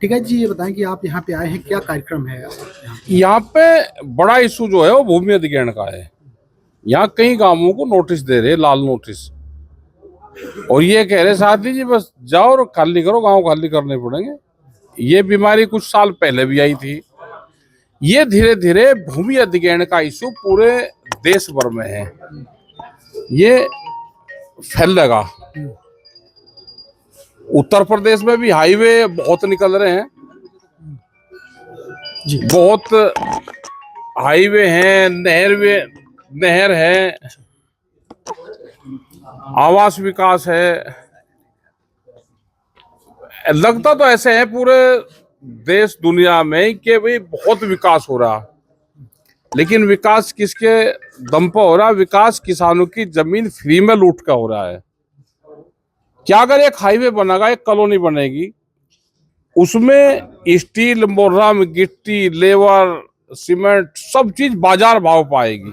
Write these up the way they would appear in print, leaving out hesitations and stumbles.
ठीक है जी, ये बताएं कि आप यहाँ पे आए हैं, क्या कार्यक्रम है यहाँ? यहाँ पे बड़ा इशू जो है वो भूमि अधिग्रहण का है। यहाँ कई गांवों को नोटिस दे रहे, लाल नोटिस, और ये कह रहे साथी जी बस जाओ और खाली करो, गांव खाली करने पड़ेंगे। ये बीमारी कुछ साल पहले भी आई थी। ये धीरे धीरे भूमि अधिग्रहण का इशू पूरे देश भर में है, ये फैलेगा। उत्तर प्रदेश में भी हाईवे बहुत निकल रहे हैं जी। बहुत हाईवे हैं, नहर है, आवास विकास है। लगता तो ऐसे है पूरे देश दुनिया में कि भाई बहुत विकास हो रहा, लेकिन विकास किसके दम पर हो रहा? विकास किसानों की जमीन फ्री में लूट का हो रहा है। क्या अगर एक हाईवे बनेगा, एक कॉलोनी बनेगी, उसमें स्टील, मोरम, गिट्टी, लेबर, सीमेंट सब चीज बाजार भाव पाएगी,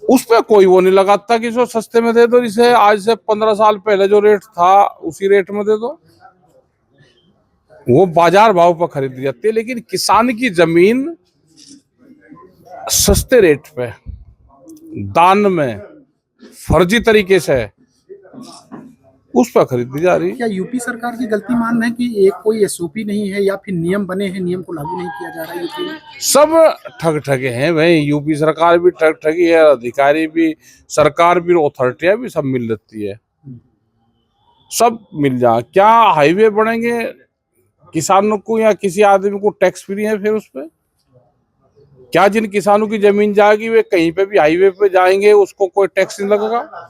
उस पर कोई वो नहीं लगाता कि इसको सस्ते में दे दो, इसे आज से 15 साल पहले जो रेट था उसी रेट में दे दो। वो बाजार भाव पर खरीदी जाती है, लेकिन किसान की जमीन सस्ते रेट पे, दान में, फर्जी तरीके से उस पर खरीदी जा रही है। क्या यूपी सरकार की गलती मान रहे हैं कि एक कोई एसओपी नहीं है या फिर नियम बने हैं, नियम को लागू नहीं किया जा रहा है यूपी में? सब ठग ठगे हैं भाई, यूपी सरकार भी ठग ठगी है, अधिकारी भी, सरकार भी, अथॉरिटियां भी, सब मिल लेती है, सब मिल जा। क्या हाईवे बनेंगे किसानों को या किसी आदमी को टैक्स फ्री है? फिर उस पर क्या जिन किसानों की जमीन जाएगी वे कहीं पे भी हाईवे पे जाएंगे, उसको कोई टैक्स नहीं लगेगा?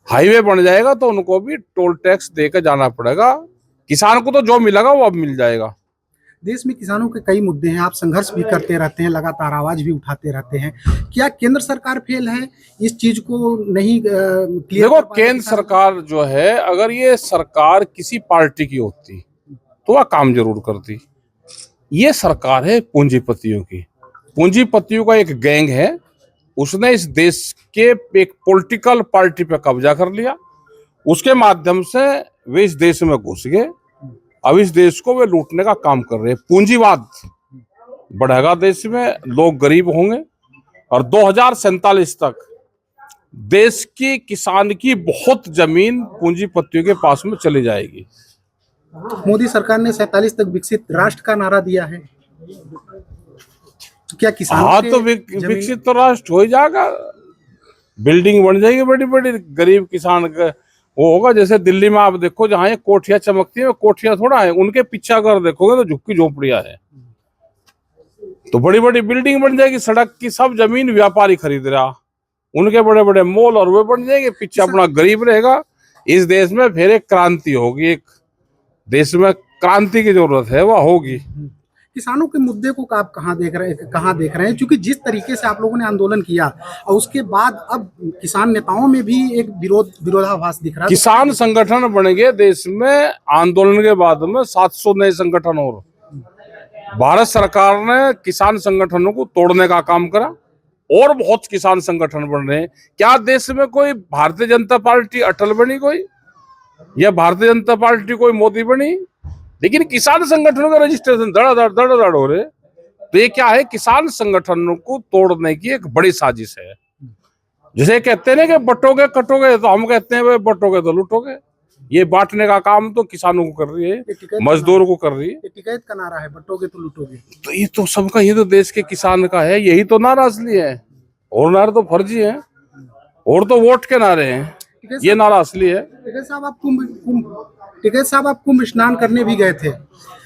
हाईवे बन जाएगा तो उनको भी टोल टैक्स देकर जाना पड़ेगा। किसान को तो जो मिलेगा वो अब मिल जाएगा। देश में किसानों के कई मुद्दे हैं, आप संघर्ष भी करते रहते हैं, लगातार आवाज भी उठाते रहते हैं। क्या केंद्र सरकार फेल है, इस चीज को नहीं क्लियर? देखो, केंद्र सरकार जो है, अगर ये सरकार किसी पार्टी की होती तो वह काम जरूर करती। ये सरकार है पूंजीपतियों की, पूंजीपतियों का एक गैंग है, उसने इस देश के एक पॉलिटिकल पार्टी पे कब्जा कर लिया, उसके माध्यम से वे इस देश में घुस गए। अब इस देश को वे लूटने का काम कर रहे हैं। पूंजीवाद बढ़ेगा देश में, लोग गरीब होंगे, और 2047 तक देश की किसान की बहुत जमीन पूंजीपतियों के पास में चली जाएगी। मोदी सरकार ने 47 तक विकसित राष्ट्र का नारा दिया है, तो क्या किसान? हाँ, तो विकसित तो राष्ट्र हो ही जाएगा, बिल्डिंग बन जाएगी बड़ी बड़ी, गरीब किसान का वो होगा। जैसे दिल्ली में आप देखो, जहाँ ये कोठियां चमकती है, कोठियां थोड़ा है, उनके पीछे अगर देखोगे तो झुक्की झोपड़ियां है, तो बड़ी बड़ी बिल्डिंग बन जाएगी। सड़क की सब जमीन व्यापारी खरीद रहा, उनके बड़े बड़े मॉल और वे बन जाएंगे, पीछे अपना गरीब रहेगा। इस देश में फिर एक क्रांति होगी, एक देश में क्रांति की जरूरत है, वह होगी। किसानों के मुद्दे को आप कहाँ देख रहे हैं? क्योंकि जिस तरीके से आप लोगों ने आंदोलन किया और उसके बाद अब किसान नेताओं में भी एक विरोधाभास दिख रहा है। किसान संगठन बनेंगे देश में, आंदोलन के बाद में 700 नए संगठन, और भारत सरकार ने किसान संगठनों को तोड़ने का काम करा, और बहुत किसान संगठन बन रहे हैं। क्या देश में कोई भारतीय जनता पार्टी अटल बनी कोई, या भारतीय जनता पार्टी कोई मोदी बनी? लेकिन किसान संगठनों का रजिस्ट्रेशन धड़ाधड़ हो रहे। तो ये क्या है? किसान संगठनों को तोड़ने की एक बड़ी साजिश है। जैसे कहते हैं ना कि बटोगे कटोगे, तो हम कहते हैं बटोगे तो लूटोगे। ये बांटने का काम तो किसानों को कर रही है, मजदूरों को कर रही है। टिकैत का नारा है, बटोगे तो लूटोगे। तो ये तो सबका, ये तो देश के किसान का है, यही तो नारा असली है, और नारे तो फर्जी है, और तो वोट के नारे हैं, ये नारा असली है। टिकैत साहब, आप कुंभ स्नान करने भी गए थे।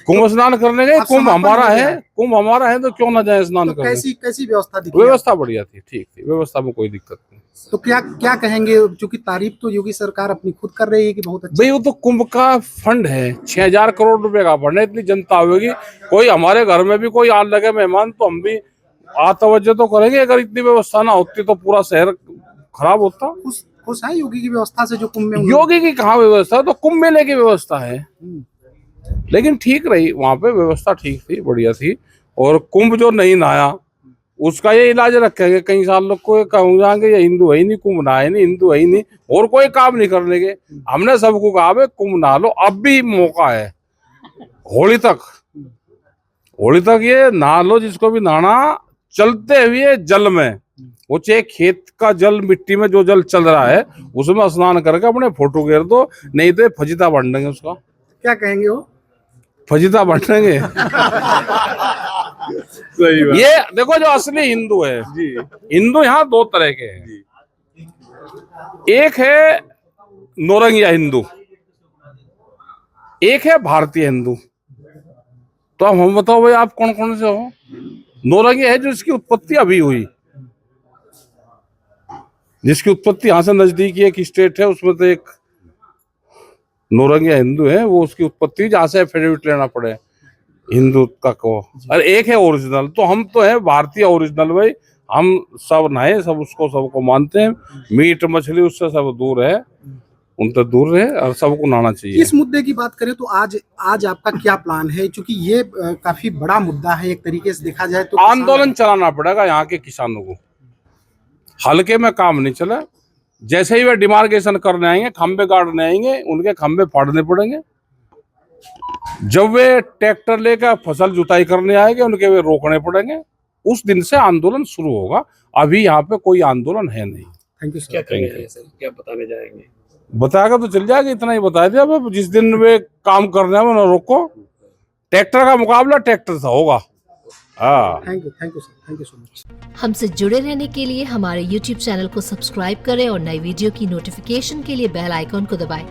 कुंभ स्नान करने गए? कुंभ हमारा है, कुंभ हमारा है, तो क्यों ना जाए स्नान करने? कैसी व्यवस्था दिखी? व्यवस्था बढ़िया थी, ठीक थी, व्यवस्था में कोई दिक्कत नहीं। तो क्या कहेंगे, क्योंकि तारीफ तो योगी सरकार अपनी खुद कर रही है कि बहुत अच्छा। भाई वो तो कुंभ का फंड है, 6000 करोड़ रुपए का फंड है, इतनी जनता होगी, कोई हमारे घर में भी कोई आने लगे मेहमान तो हम भी तवज्जो तो करेंगे। अगर इतनी व्यवस्था ना होती तो पूरा शहर खराब होता। खुश है योगी की व्यवस्था से जो कुंभ में? योगी की कहाँ व्यवस्था, तो कुंभ मेले की व्यवस्था है, लेकिन ठीक रही, वहां पे व्यवस्था ठीक थी, बढ़िया थी। और कुंभ जो नहीं नहाया उसका ये इलाज रखेंगे, कई साल लोग को कहूँगे ये हिंदू है ही नहीं, कुंभ नहाए नहीं, हिंदू है ही नहीं, और कोई काम नहीं करने के। हमने सबको कहा कुंभ नहा लो, अब भी मौका है, होली तक ये नहा लो, जिसको भी नहाना, चलते हुए जल में, वो चाहे खेत का जल, मिट्टी में जो जल चल रहा है उसमें स्नान करके अपने फोटो घेर दो, नहीं तो फजीता बांटेंगे उसका। क्या कहेंगे वो? फजीता बांटेंगे। सही बात ये देखो जो असली हिंदू है, जी। हिंदू यहाँ दो तरह के हैं। एक है नौरंगिया हिंदू, एक है भारतीय हिंदू। तो अब हम बताओ भाई, आप कौन कौन से हो? नौरंगिया है जो इसकी उत्पत्ति अभी हुई, जिसकी उत्पत्ति यहाँ से नजदीक एक स्टेट है, उसमें तो एक नौरंगिया हिंदू है, वो उसकी उत्पत्ति जहाँ से एफिडेविट लेना पड़े हिंदू का को। और एक है ओरिजिनल। तो हम तो है भारतीय ओरिजिनल भाई, हम सब नए, सब उसको सबको मानते हैं। मीट मछली उससे सब दूर है, उनसे दूर रहे, और सबको नहाना चाहिए। इस मुद्दे की बात करें तो आज आपका क्या प्लान है? क्योंकि ये काफी बड़ा मुद्दा है एक तरीके से देखा जाए तो। आंदोलन चलाना पड़ेगा यहाँ के किसानों को, हल्के में काम नहीं चला। जैसे ही वे डिमार्केशन करने आएंगे, खंबे गाड़ने आएंगे, उनके खंबे फाड़ने पड़ेंगे। जब वे ट्रैक्टर लेकर फसल जुताई करने आएंगे, उनके वे रोकने पड़ेंगे। उस दिन से आंदोलन शुरू होगा। अभी यहाँ पे कोई आंदोलन है नहीं। Thank you sir. क्या करेंगे सर, क्या बताने जाएंगे? बताएगा तो चल जाएगा, इतना ही बता दिया। अब जिस दिन वे काम करने में, ना रोको। ट्रैक्टर का मुकाबला ट्रैक्टर से होगा। हाँ, thank you sir, thank you so much. हमसे जुड़े रहने के लिए हमारे YouTube चैनल को सब्सक्राइब करें और नई वीडियो की नोटिफिकेशन के लिए बेल आइकॉन को दबाएं।